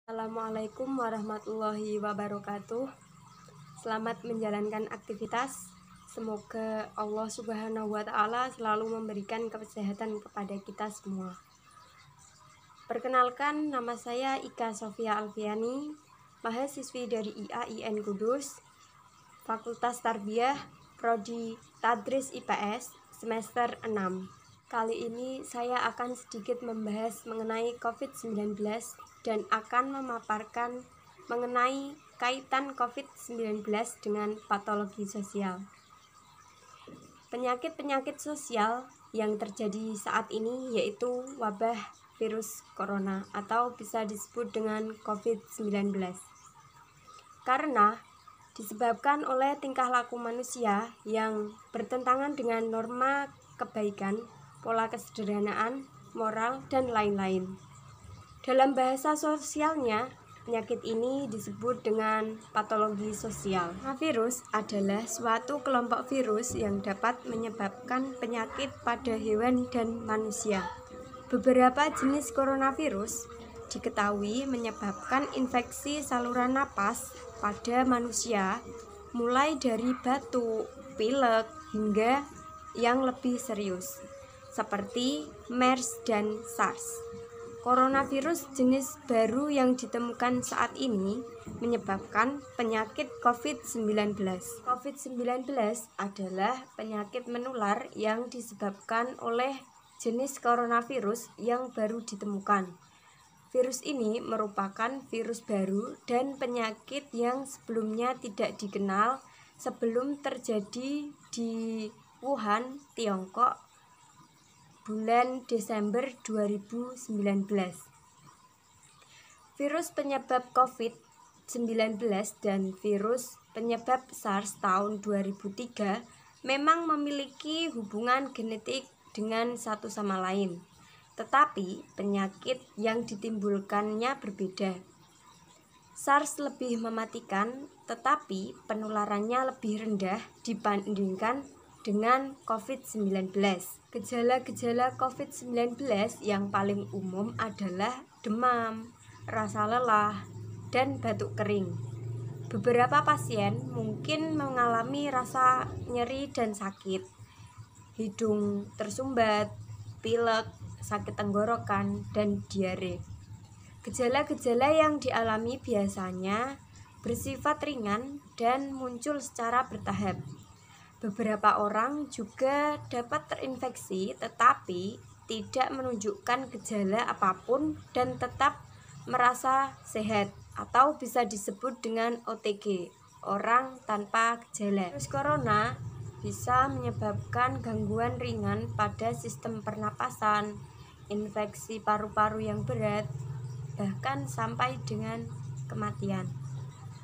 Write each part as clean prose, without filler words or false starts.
Assalamualaikum warahmatullahi wabarakatuh. Selamat menjalankan aktivitas. Semoga Allah Subhanahu wa Ta'ala selalu memberikan kesehatan kepada kita semua. Perkenalkan, nama saya Ika Sofia Alfiani, mahasiswi dari IAIN Kudus, Fakultas Tarbiyah, Prodi Tadris IPS, semester 6. Kali ini saya akan sedikit membahas mengenai COVID-19 dan akan memaparkan mengenai kaitan COVID-19 dengan patologi sosial. Penyakit-penyakit sosial yang terjadi saat ini yaitu wabah virus corona atau bisa disebut dengan COVID-19. Karena disebabkan oleh tingkah laku manusia yang bertentangan dengan norma kebaikan, pola kesederhanaan, moral, dan lain-lain. Dalam bahasa sosialnya, penyakit ini disebut dengan patologi sosial. Virus adalah suatu kelompok virus yang dapat menyebabkan penyakit pada hewan dan manusia. Beberapa jenis coronavirus diketahui menyebabkan infeksi saluran napas pada manusia, mulai dari batuk, pilek, hingga yang lebih serius, seperti MERS dan SARS. Coronavirus jenis baru yang ditemukan saat ini menyebabkan penyakit COVID-19. COVID-19 adalah penyakit menular yang disebabkan oleh jenis coronavirus yang baru ditemukan. Virus ini merupakan virus baru dan penyakit yang sebelumnya tidak dikenal sebelum terjadi di Wuhan, Tiongkok, bulan Desember 2019. Virus penyebab COVID-19 dan virus penyebab SARS tahun 2003 memang memiliki hubungan genetik dengan satu sama lain, tetapi penyakit yang ditimbulkannya berbeda. SARS lebih mematikan, tetapi penularannya lebih rendah dibandingkan dengan COVID-19. Gejala-gejala COVID-19 yang paling umum adalah demam, rasa lelah, dan batuk kering. Beberapa pasien mungkin mengalami rasa nyeri dan sakit, hidung tersumbat, pilek, sakit tenggorokan, dan diare. Gejala-gejala yang dialami biasanya bersifat ringan dan muncul secara bertahap. Beberapa orang juga dapat terinfeksi tetapi tidak menunjukkan gejala apapun dan tetap merasa sehat atau bisa disebut dengan OTG, orang tanpa gejala. Virus corona bisa menyebabkan gangguan ringan pada sistem pernapasan, infeksi paru-paru yang berat, bahkan sampai dengan kematian.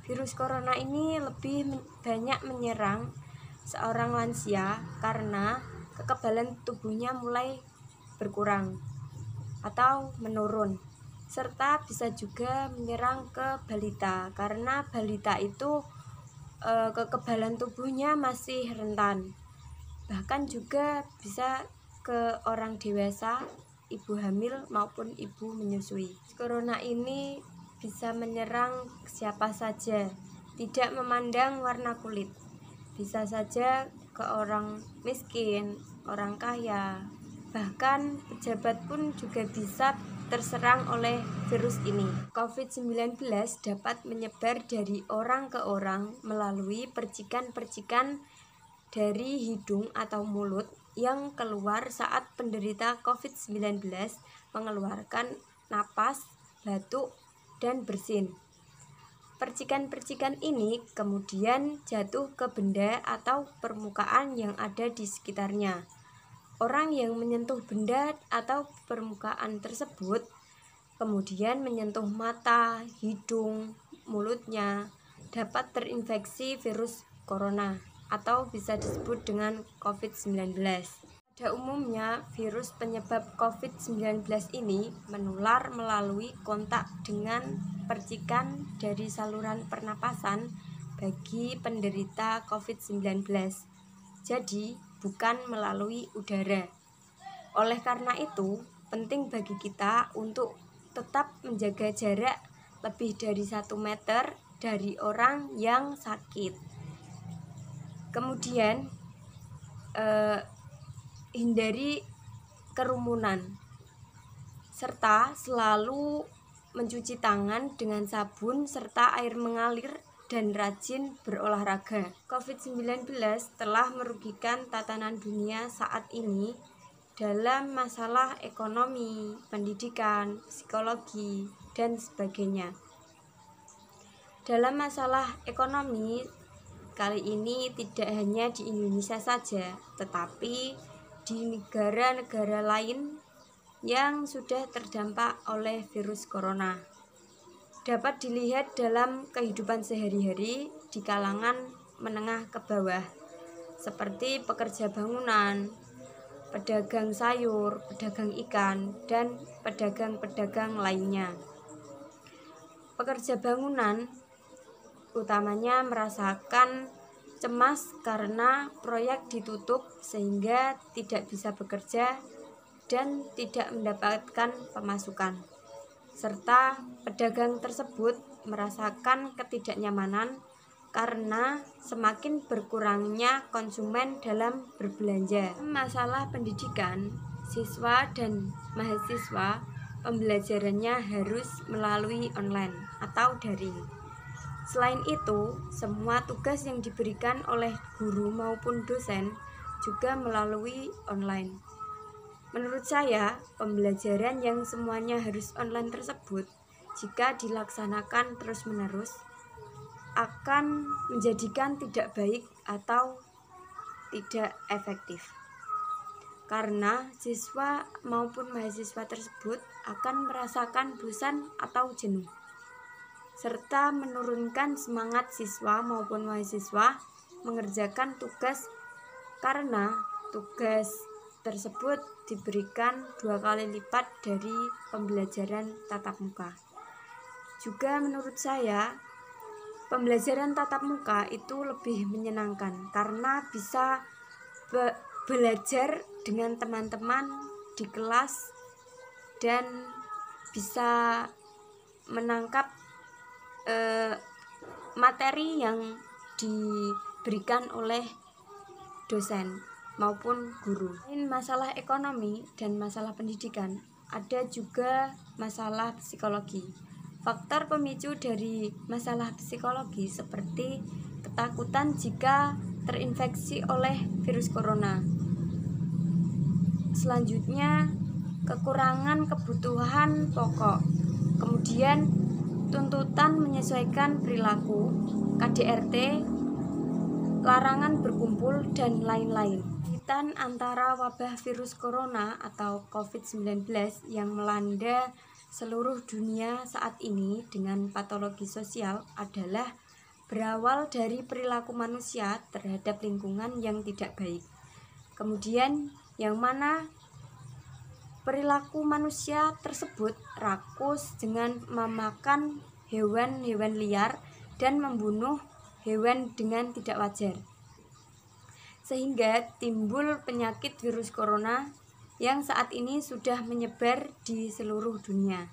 Virus corona ini lebih banyak menyerang seorang lansia karena kekebalan tubuhnya mulai berkurang atau menurun, serta bisa juga menyerang ke balita karena balita itu kekebalan tubuhnya masih rentan. Bahkan juga bisa ke orang dewasa, ibu hamil maupun ibu menyusui. Corona ini bisa menyerang siapa saja, tidak memandang warna kulit. Bisa saja ke orang miskin, orang kaya, bahkan pejabat pun juga bisa terserang oleh virus ini. COVID-19 dapat menyebar dari orang ke orang melalui percikan-percikan dari hidung atau mulut yang keluar saat penderita COVID-19 mengeluarkan napas, batuk, dan bersin. Percikan-percikan ini kemudian jatuh ke benda atau permukaan yang ada di sekitarnya. Orang yang menyentuh benda atau permukaan tersebut kemudian menyentuh mata, hidung, mulutnya, dapat terinfeksi virus corona atau bisa disebut dengan COVID-19. Pada umumnya, virus penyebab COVID-19 ini menular melalui kontak dengan percikan dari saluran pernapasan bagi penderita COVID-19. Jadi, bukan melalui udara. Oleh karena itu, penting bagi kita untuk tetap menjaga jarak lebih dari 1 meter dari orang yang sakit. Kemudian hindari kerumunan, serta selalu mencuci tangan dengan sabun serta air mengalir dan rajin berolahraga. COVID-19 telah merugikan tatanan dunia saat ini dalam masalah ekonomi, pendidikan, psikologi, dan sebagainya. Dalam masalah ekonomi kali ini tidak hanya di Indonesia saja, tetapi di negara-negara lain yang sudah terdampak oleh virus corona. Dapat dilihat dalam kehidupan sehari-hari di kalangan menengah ke bawah, seperti pekerja bangunan, pedagang sayur, pedagang ikan, dan pedagang-pedagang lainnya. Pekerja bangunan utamanya merasakan cemas karena proyek ditutup sehingga tidak bisa bekerja dan tidak mendapatkan pemasukan, serta pedagang tersebut merasakan ketidaknyamanan karena semakin berkurangnya konsumen dalam berbelanja. Masalah pendidikan, siswa dan mahasiswa pembelajarannya harus melalui online atau daring. Selain itu, semua tugas yang diberikan oleh guru maupun dosen juga melalui online. Menurut saya, pembelajaran yang semuanya harus online tersebut, jika dilaksanakan terus-menerus, akan menjadikan tidak baik atau tidak efektif. Karena siswa maupun mahasiswa tersebut akan merasakan bosan atau jenuh, serta menurunkan semangat siswa maupun mahasiswa mengerjakan tugas karena tugas tersebut diberikan 2 kali lipat dari pembelajaran tatap muka. Juga menurut saya, pembelajaran tatap muka itu lebih menyenangkan karena bisa belajar dengan teman-teman di kelas dan bisa menangkap materi yang diberikan oleh dosen maupun guru. Selain masalah ekonomi dan masalah pendidikan, ada juga masalah psikologi. Faktor pemicu dari masalah psikologi seperti ketakutan jika terinfeksi oleh virus corona. Selanjutnya, kekurangan kebutuhan pokok. Kemudian, tuntutan menyesuaikan perilaku, KDRT, larangan berkumpul, dan lain-lain. Kaitan antara wabah virus corona atau COVID-19 yang melanda seluruh dunia saat ini dengan patologi sosial adalah berawal dari perilaku manusia terhadap lingkungan yang tidak baik. Kemudian, yang mana perilaku manusia tersebut rakus dengan memakan hewan-hewan liar dan membunuh hewan dengan tidak wajar, sehingga timbul penyakit virus corona yang saat ini sudah menyebar di seluruh dunia,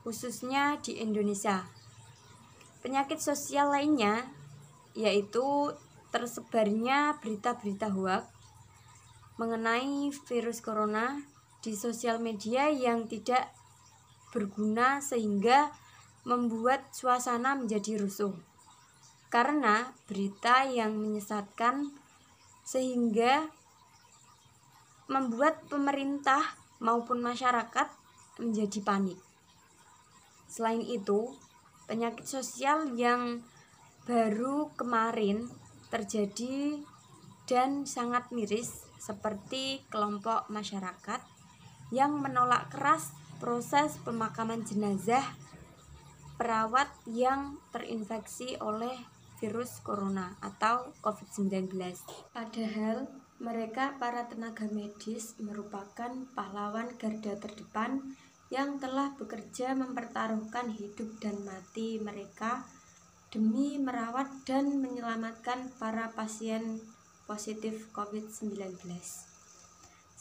khususnya di Indonesia. Penyakit sosial lainnya yaitu tersebarnya berita-berita hoaks mengenai virus corona di sosial media yang tidak berguna sehingga membuat suasana menjadi rusuh. Karena berita yang menyesatkan sehingga membuat pemerintah maupun masyarakat menjadi panik. Selain itu, penyakit sosial yang baru kemarin terjadi dan sangat miris seperti kelompok masyarakat yang menolak keras proses pemakaman jenazah perawat yang terinfeksi oleh virus corona atau COVID-19. Padahal mereka para tenaga medis merupakan pahlawan garda terdepan yang telah bekerja mempertaruhkan hidup dan mati mereka demi merawat dan menyelamatkan para pasien positif COVID-19.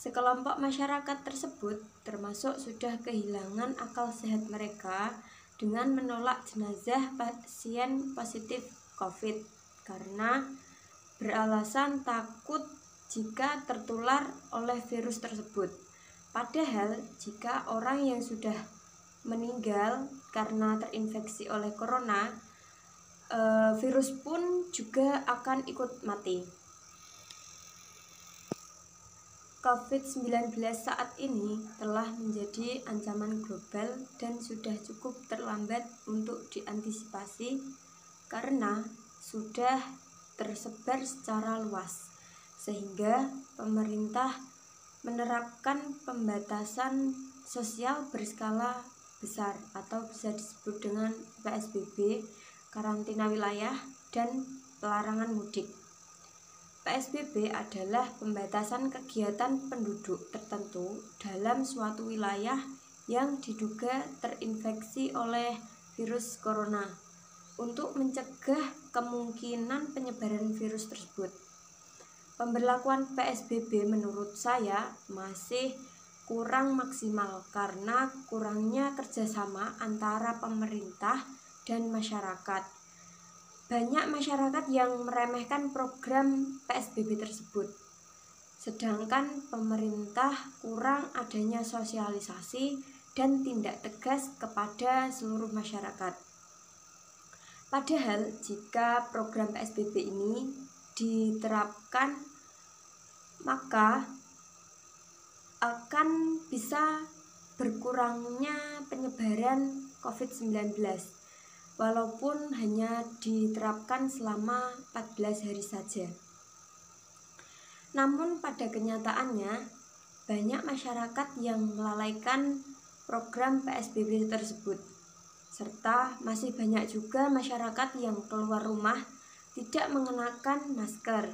Sekelompok masyarakat tersebut termasuk sudah kehilangan akal sehat mereka dengan menolak jenazah pasien positif COVID karena beralasan takut jika tertular oleh virus tersebut. Padahal jika orang yang sudah meninggal karena terinfeksi oleh corona, virus pun juga akan ikut mati. COVID-19 saat ini telah menjadi ancaman global dan sudah cukup terlambat untuk diantisipasi karena sudah tersebar secara luas, sehingga pemerintah menerapkan pembatasan sosial berskala besar atau bisa disebut dengan PSBB, karantina wilayah, dan pelarangan mudik. PSBB adalah pembatasan kegiatan penduduk tertentu dalam suatu wilayah yang diduga terinfeksi oleh virus corona untuk mencegah kemungkinan penyebaran virus tersebut. Pemberlakuan PSBB menurut saya masih kurang maksimal karena kurangnya kerjasama antara pemerintah dan masyarakat. Banyak masyarakat yang meremehkan program PSBB tersebut, sedangkan pemerintah kurang adanya sosialisasi dan tindak tegas kepada seluruh masyarakat. Padahal jika program PSBB ini diterapkan, maka akan bisa berkurangnya penyebaran COVID-19. Walaupun hanya diterapkan selama 14 hari saja. Namun pada kenyataannya, banyak masyarakat yang melalaikan program PSBB tersebut, serta masih banyak juga masyarakat yang keluar rumah tidak mengenakan masker,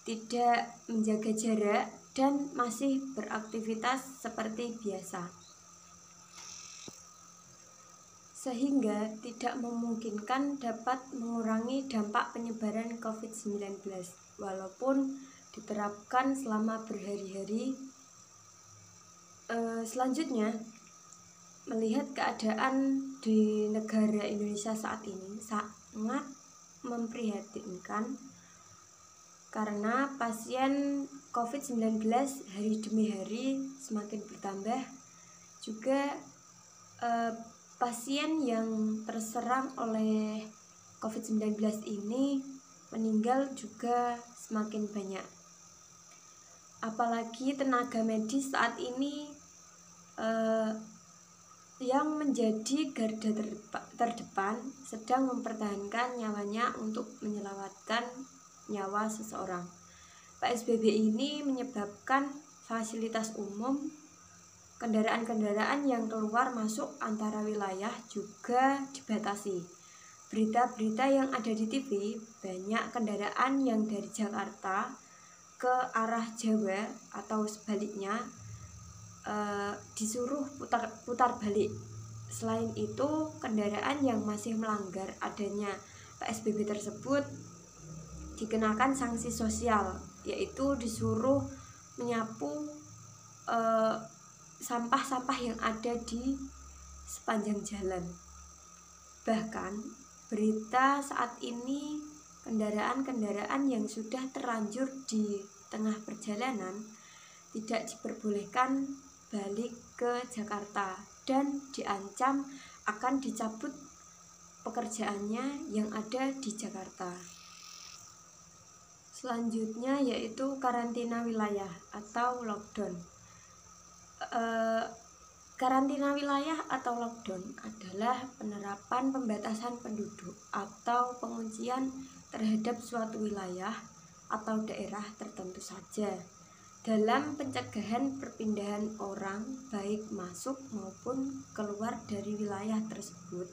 tidak menjaga jarak, dan masih beraktivitas seperti biasa, sehingga tidak memungkinkan dapat mengurangi dampak penyebaran COVID-19 walaupun diterapkan selama berhari-hari. Selanjutnya, melihat keadaan di negara Indonesia saat ini sangat memprihatinkan karena pasien COVID-19 hari demi hari semakin bertambah, juga pasien yang terserang oleh COVID-19 ini meninggal juga semakin banyak. Apalagi tenaga medis saat ini yang menjadi garda terdepan sedang mempertahankan nyawanya untuk menyelamatkan nyawa seseorang. PSBB ini menyebabkan fasilitas umum, kendaraan-kendaraan yang keluar masuk antara wilayah juga dibatasi. Berita-berita yang ada di TV, banyak kendaraan yang dari Jakarta ke arah Jawa atau sebaliknya disuruh putar balik. Selain itu, kendaraan yang masih melanggar adanya PSBB tersebut dikenakan sanksi sosial, yaitu disuruh menyapu sampah-sampah yang ada di sepanjang jalan. Bahkan berita saat ini, kendaraan-kendaraan yang sudah terlanjur di tengah perjalanan tidak diperbolehkan balik ke Jakarta dan diancam akan dicabut pekerjaannya yang ada di Jakarta. Selanjutnya yaitu karantina wilayah atau lockdown. Karantina wilayah atau lockdown adalah penerapan pembatasan penduduk atau penguncian terhadap suatu wilayah atau daerah tertentu saja dalam pencegahan perpindahan orang baik masuk maupun keluar dari wilayah tersebut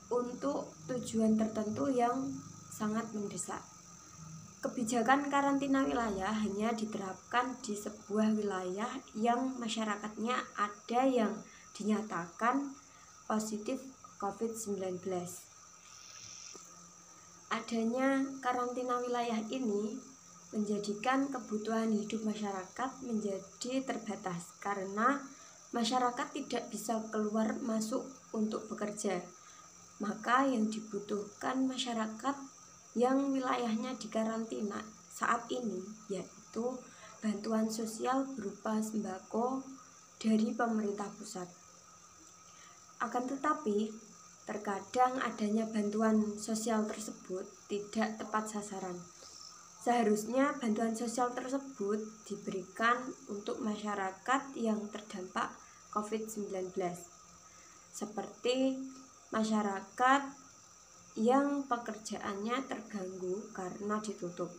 untuk tujuan tertentu yang sangat mendesak. Kebijakan karantina wilayah hanya diterapkan di sebuah wilayah yang masyarakatnya ada yang dinyatakan positif COVID-19. Adanya karantina wilayah ini menjadikan kebutuhan hidup masyarakat menjadi terbatas karena masyarakat tidak bisa keluar masuk untuk bekerja. Maka yang dibutuhkan masyarakat yang wilayahnya dikarantina saat ini yaitu bantuan sosial berupa sembako dari pemerintah pusat. Akan tetapi, terkadang adanya bantuan sosial tersebut tidak tepat sasaran. Seharusnya bantuan sosial tersebut diberikan untuk masyarakat yang terdampak COVID-19, seperti masyarakat yang pekerjaannya terganggu karena ditutup.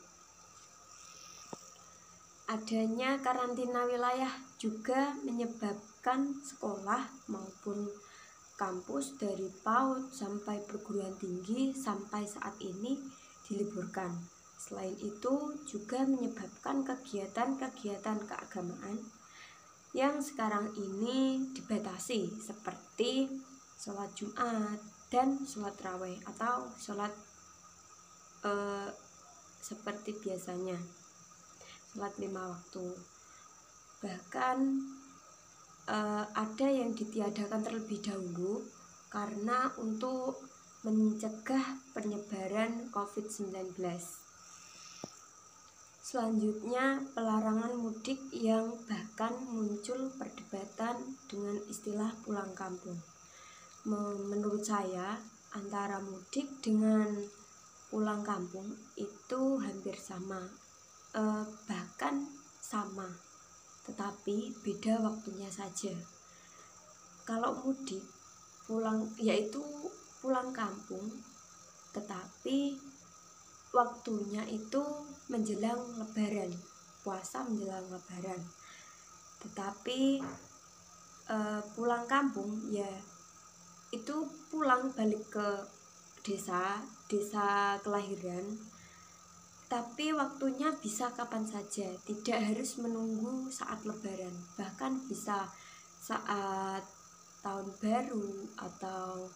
Adanya karantina wilayah juga menyebabkan sekolah maupun kampus dari PAUD sampai perguruan tinggi sampai saat ini diliburkan. Selain itu juga menyebabkan kegiatan-kegiatan keagamaan yang sekarang ini dibatasi seperti sholat Jumat dan sholat raweh atau sholat seperti biasanya, sholat 5 waktu. Bahkan ada yang ditiadakan terlebih dahulu karena untuk mencegah penyebaran COVID-19. Selanjutnya, pelarangan mudik yang bahkan muncul perdebatan dengan istilah pulang kampung. Menurut saya, antara mudik dengan pulang kampung itu hampir sama, bahkan sama, tetapi beda waktunya saja. Kalau mudik yaitu pulang kampung, tetapi waktunya itu menjelang lebaran, puasa menjelang lebaran. Tetapi pulang kampung ya itu pulang balik ke desa kelahiran, tapi waktunya bisa kapan saja, tidak harus menunggu saat lebaran, bahkan bisa saat tahun baru atau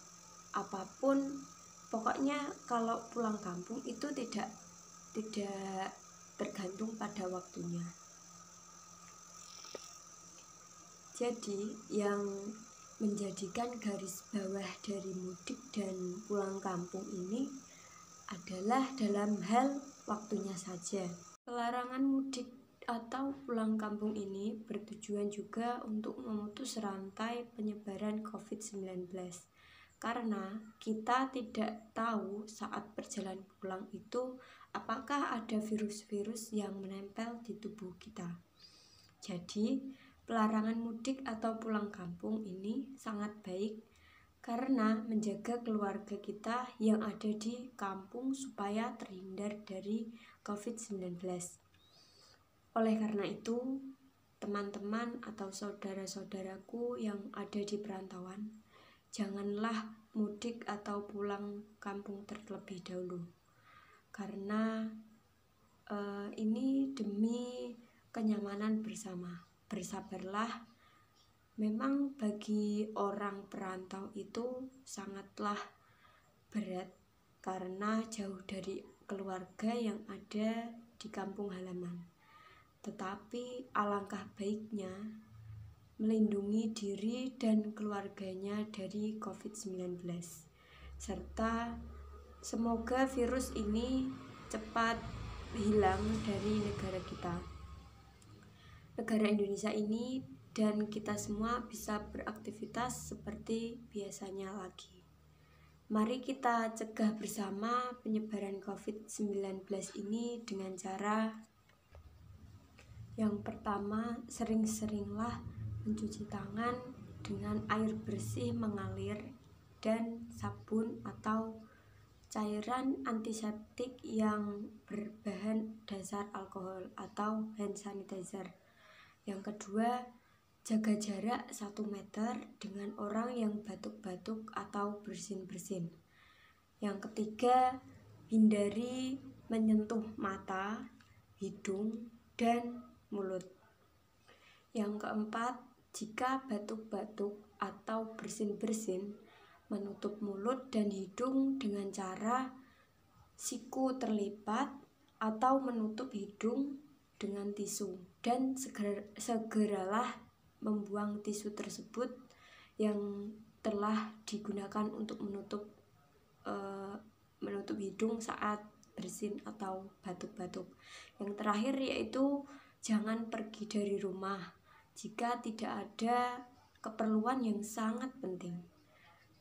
apapun. Pokoknya kalau pulang kampung itu tidak tergantung pada waktunya. Jadi yang menjadikan garis bawah dari mudik dan pulang kampung ini adalah dalam hal waktunya saja. Pelarangan mudik atau pulang kampung ini bertujuan juga untuk memutus rantai penyebaran COVID-19, karena kita tidak tahu saat perjalanan pulang itu apakah ada virus-virus yang menempel di tubuh kita. Jadi pelarangan mudik atau pulang kampung ini sangat baik karena menjaga keluarga kita yang ada di kampung supaya terhindar dari COVID-19. Oleh karena itu, teman-teman atau saudara-saudaraku yang ada di perantauan, janganlah mudik atau pulang kampung terlebih dahulu, karena ini demi kenyamanan bersama. Bersabarlah. Memang bagi orang perantau itu sangatlah berat karena jauh dari keluarga yang ada di kampung halaman. Tetapi alangkah baiknya melindungi diri dan keluarganya dari COVID-19, serta semoga virus ini cepat hilang dari negara kita, negara Indonesia ini, dan kita semua bisa beraktivitas seperti biasanya lagi. Mari kita cegah bersama penyebaran COVID-19 ini dengan cara yang pertama, sering-seringlah mencuci tangan dengan air bersih mengalir dan sabun atau cairan antiseptik yang berbahan dasar alkohol atau hand sanitizer. Yang kedua, jaga jarak 1 meter dengan orang yang batuk-batuk atau bersin-bersin. Yang ketiga, hindari menyentuh mata, hidung, dan mulut. Yang keempat, jika batuk-batuk atau bersin-bersin, menutup mulut dan hidung dengan cara siku terlipat atau menutup hidung dengan tisu, dan segeralah membuang tisu tersebut yang telah digunakan untuk menutup hidung saat bersin atau batuk-batuk. Yang terakhir yaitu jangan pergi dari rumah jika tidak ada keperluan yang sangat penting.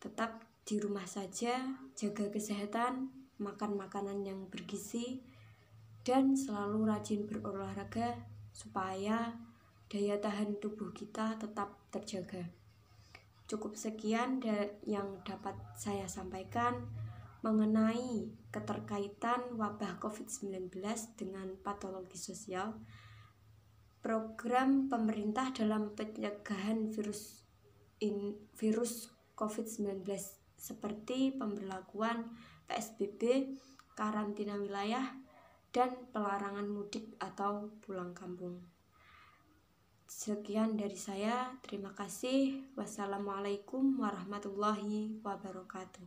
Tetap di rumah saja, jaga kesehatan, makan makanan yang bergizi, dan selalu rajin berolahraga supaya daya tahan tubuh kita tetap terjaga. Cukup sekian yang dapat saya sampaikan mengenai keterkaitan wabah COVID-19 dengan patologi sosial, program pemerintah dalam pencegahan virus COVID-19 seperti pemberlakuan PSBB, karantina wilayah, dan pelarangan mudik atau pulang kampung. Sekian dari saya, terima kasih. Wassalamualaikum warahmatullahi wabarakatuh.